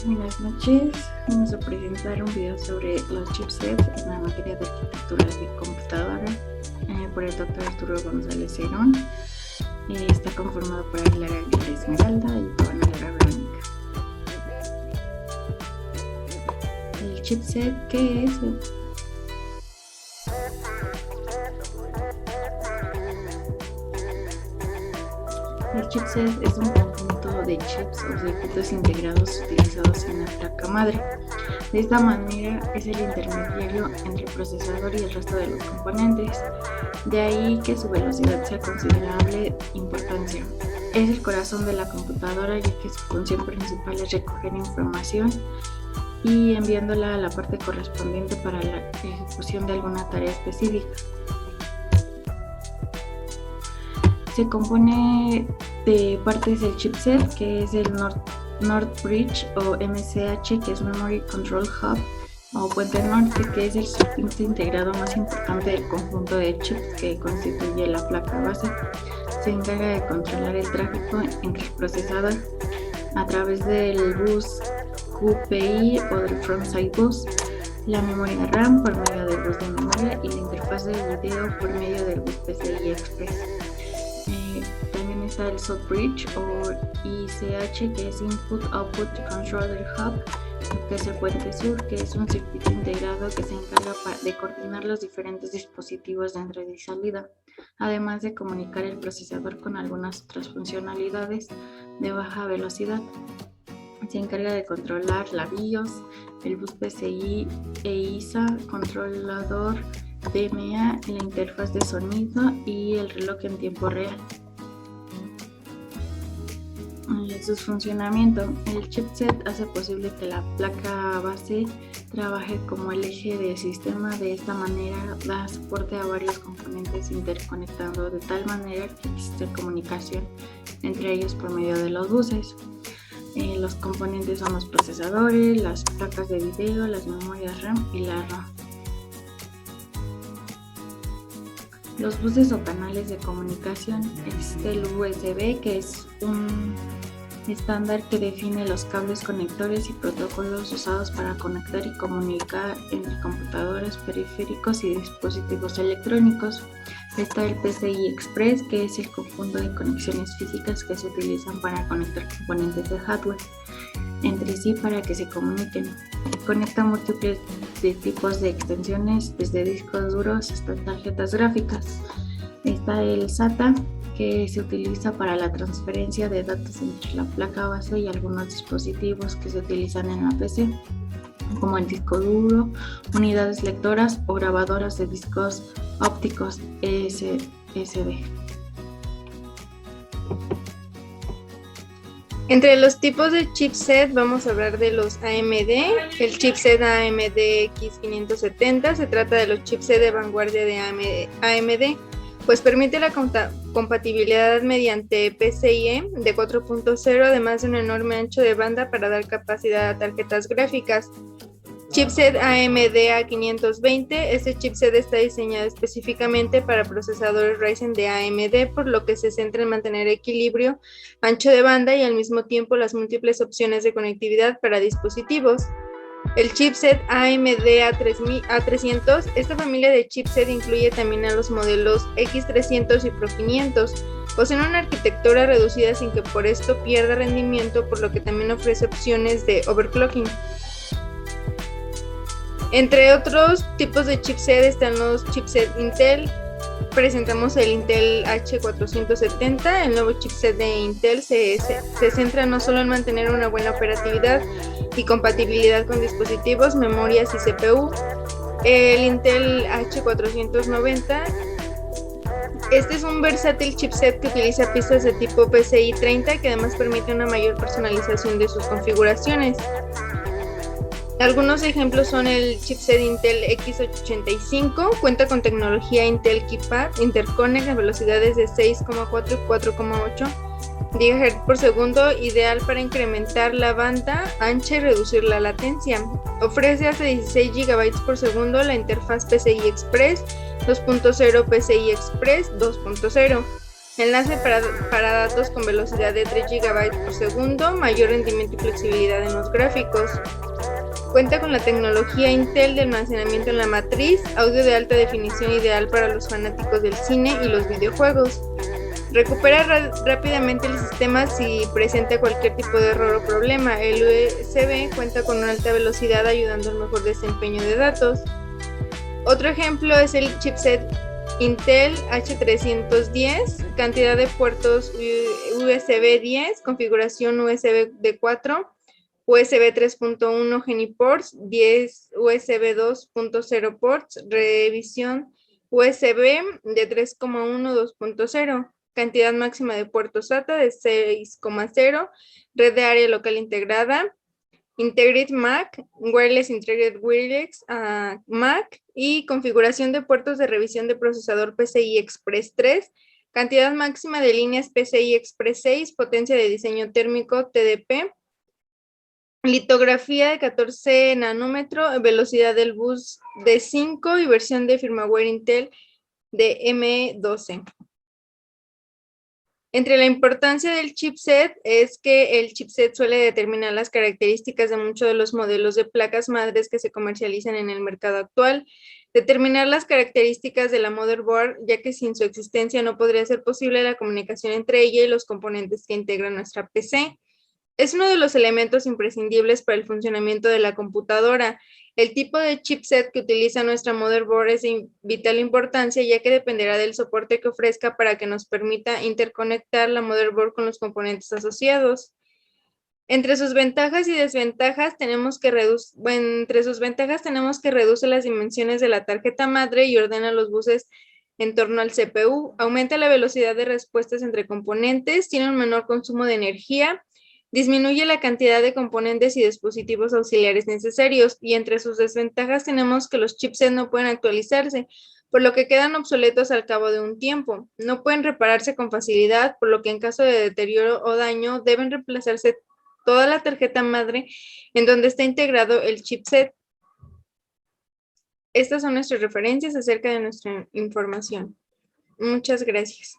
Buenas noches, vamos a presentar un video sobre los chipsets en la materia de arquitectura de computadora por el doctor Arturo González Cerón. Está conformado por Aguilar Aguilar Esmeralda y Pablo Aguilar Verónica. El chipset, ¿qué es? El chipset es un conjunto de chips o circuitos integrados utilizados en la placa madre. De esta manera es el intermediario entre el procesador y el resto de los componentes. De ahí que su velocidad sea considerable importancia. Es el corazón de la computadora, ya que su función principal es recoger información y enviándola a la parte correspondiente para la ejecución de alguna tarea específica. Se compone de partes del chipset, que es el North Bridge o MCH, que es Memory Control Hub, o puente norte, que es el circuito integrado más importante del conjunto de chips que constituye la placa base. Se encarga de controlar el tráfico entre el procesador a través del bus QPI o del Frontside Bus, la memoria RAM por medio del bus de memoria y la interfaz de video por medio del bus PCI Express. También está el South Bridge o ICH, que es Input Output Controller Hub, que es el puente sur, que es un circuito integrado que se encarga de coordinar los diferentes dispositivos de entrada y salida, además de comunicar el procesador con algunas otras funcionalidades de baja velocidad. Se encarga de controlar la BIOS, el bus PCI e ISA, controlador DMA, la interfaz de sonido y el reloj en tiempo real. Su funcionamiento. El chipset hace posible que la placa base trabaje como el eje del sistema. De esta manera da soporte a varios componentes interconectando de tal manera que existe comunicación entre ellos por medio de los buses. Los componentes son los procesadores, las placas de video, las memorias RAM y la RAM. Los buses o canales de comunicación. Existe el USB, que es un estándar que define los cables conectores y protocolos usados para conectar y comunicar entre computadoras, periféricos y dispositivos electrónicos. Está el PCI Express, que es el conjunto de conexiones físicas que se utilizan para conectar componentes de hardware entre sí para que se comuniquen. Conecta múltiples tipos de extensiones, desde discos duros hasta tarjetas gráficas. Está el SATA, que se utiliza para la transferencia de datos entre la placa base y algunos dispositivos que se utilizan en la PC, como el disco duro, unidades lectoras o grabadoras de discos ópticos SSD. Entre los tipos de chipset vamos a hablar de los AMD. El chipset AMD X570 se trata de los chipset de vanguardia de AMD, pues permite la compatibilidad mediante PCIe de 4.0, además de un enorme ancho de banda para dar capacidad a tarjetas gráficas. Chipset AMD A520. Este chipset está diseñado específicamente para procesadores Ryzen de AMD, por lo que se centra en mantener equilibrio, ancho de banda y al mismo tiempo las múltiples opciones de conectividad para dispositivos. El chipset AMD A300. Esta familia de chipset incluye también a los modelos X300 y Pro 500. Poseen una arquitectura reducida sin que por esto pierda rendimiento, por lo que también ofrece opciones de overclocking. Entre otros tipos de chipset están los chipset Intel. Presentamos el Intel H470. El nuevo chipset de Intel se centra no solo en mantener una buena operatividad y compatibilidad con dispositivos, memorias y CPU. El Intel H490. Este es un versátil chipset que utiliza pistas de tipo PCI 30, que además permite una mayor personalización de sus configuraciones. Algunos ejemplos son el chipset Intel X85, cuenta con tecnología Intel KeyPad, interconnect a velocidades de 6,4 y 4,8 GHz por segundo, ideal para incrementar la banda ancha y reducir la latencia. Ofrece hasta 16 GB por segundo la interfaz PCI Express 2.0 PCI Express 2.0. Enlace para datos con velocidad de 3 GB por segundo, mayor rendimiento y flexibilidad en los gráficos. Cuenta con la tecnología Intel de almacenamiento en la matriz, audio de alta definición ideal para los fanáticos del cine y los videojuegos. Recupera rápidamente el sistema si presenta cualquier tipo de error o problema. El USB cuenta con una alta velocidad ayudando al mejor desempeño de datos. Otro ejemplo es el chipset Intel H310, cantidad de puertos USB 10, configuración USB de 4, USB 3.1 Geniports, 10 USB 2.0 ports, revisión USB de 3.1 2.0, cantidad máxima de puertos SATA de 6.0, red de área local integrada, Integrate Mac, Wireless Integrated Wireless Mac y configuración de puertos de revisión de procesador PCI Express 3, cantidad máxima de líneas PCI Express 6, potencia de diseño térmico TDP, litografía de 14 nanómetros, velocidad del bus de 5 y versión de firmware Intel de M12. Entre la importancia del chipset es que el chipset suele determinar las características de muchos de los modelos de placas madres que se comercializan en el mercado actual. Determinar las características de la motherboard, ya que sin su existencia no podría ser posible la comunicación entre ella y los componentes que integran nuestra PC. Es uno de los elementos imprescindibles para el funcionamiento de la computadora. El tipo de chipset que utiliza nuestra motherboard es de vital importancia, ya que dependerá del soporte que ofrezca para que nos permita interconectar la motherboard con los componentes asociados. Entre sus ventajas y desventajas tenemos que reducir las dimensiones de la tarjeta madre y ordena los buses en torno al CPU. Aumenta la velocidad de respuestas entre componentes, tiene un menor consumo de energía, disminuye la cantidad de componentes y dispositivos auxiliares necesarios, y entre sus desventajas tenemos que los chipsets no pueden actualizarse, por lo que quedan obsoletos al cabo de un tiempo. No pueden repararse con facilidad, por lo que en caso de deterioro o daño deben reemplazarse toda la tarjeta madre en donde está integrado el chipset. Estas son nuestras referencias acerca de nuestra información. Muchas gracias.